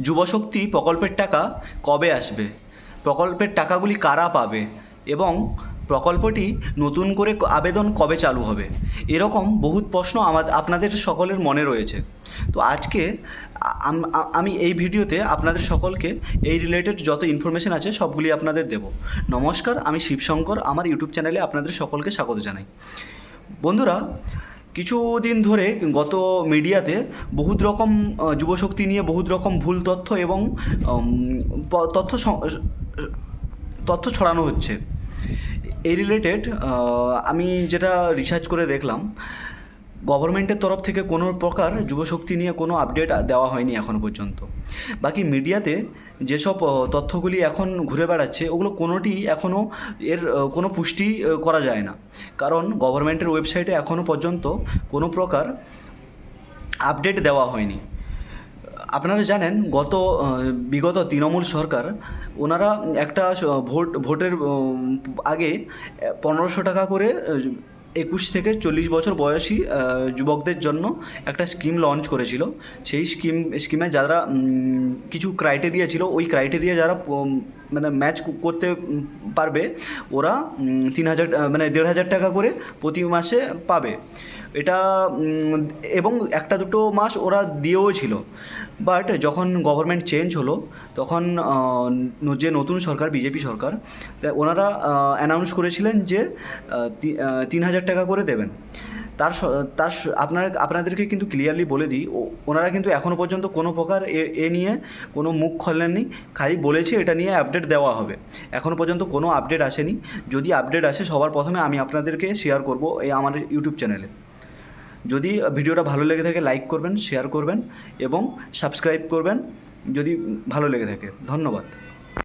যুবশক্তি প্রকল্পের টাকা কবে আসবে, প্রকল্পের টাকাগুলি কারা পাবে এবং প্রকল্পটি নতুন করে আবেদন কবে চালু হবে, এরকম বহুত প্রশ্ন আপনাদের সকলের মনে রয়েছে। তো আজকে আমি এই ভিডিওতে আপনাদের সকলকে এই রিলেটেড যত ইনফরমেশন আছে সবগুলি আপনাদের দেব। নমস্কার, আমি শিবশঙ্কর, আমার ইউটিউব চ্যানেলে আপনাদের সকলকে স্বাগত জানাই। বন্ধুরা, কিছুদিন ধরে গত মিডিয়াতে বহুত রকম যুবশক্তি নিয়ে বহুত রকম ভুল তথ্য এবং তথ্য তথ্য ছড়ানো হচ্ছে। এই রিলেটেড আমি যেটা রিসার্চ করে দেখলাম, গভর্নমেন্টের তরফ থেকে কোনো প্রকার যুবশক্তি নিয়ে কোনো আপডেট দেওয়া হয়নি এখনও পর্যন্ত। বাকি মিডিয়াতে যেসব তথ্যগুলি এখন ঘুরে বেড়াচ্ছে ওগুলো কোনোটি এখনও এর কোনো পুষ্টি করা যায় না, কারণ গভর্নমেন্টের ওয়েবসাইটে এখনও পর্যন্ত কোনো প্রকার আপডেট দেওয়া হয়নি। আপনারা জানেন বিগত তৃণমূল সরকার ওনারা একটা ভোটের আগে ১৫০০ টাকা করে ২১ থেকে ৪০ বছর বয়সী যুবকদের জন্য একটা স্কিম লঞ্চ করেছিল। সেই স্কিমে যারা কিছু ক্রাইটেরিয়া ছিল, ওই ক্রাইটেরিয়া যারা মানে ম্যাচ করতে পারবে ওরা ৩,০০০ মানে ১,৫০০ টাকা করে প্রতি মাসে পাবে। এটা এবং একটা দুটো মাস ওরা দিয়েও ছিল। বাট যখন গভর্নমেন্ট চেঞ্জ হলো তখন যে নতুন সরকার, বিজেপি সরকার, ওনারা অ্যানাউন্স করেছিলেন যে ৩,০০০ টাকা করে দেবেন। তার আপনাদেরকে কিন্তু ক্লিয়ারলি বলে দিই, ওনারা কিন্তু এখনও পর্যন্ত কোনো প্রকার এ নিয়ে কোনো মুখ খোলেননি, খালি বলেছে এটা নিয়ে আপডেট দেওয়া হবে। এখনও পর্যন্ত কোনো আপডেট আসেনি। যদি আপডেট আসে সবার প্রথমে আমি আপনাদেরকে শেয়ার করব এই আমার ইউটিউব চ্যানেলে। যদি ভিডিওটা ভালো লেগে থাকে লাইক করবেন, শেয়ার করবেন এবং সাবস্ক্রাইব করবেন যদি ভালো লেগে থাকে। ধন্যবাদ।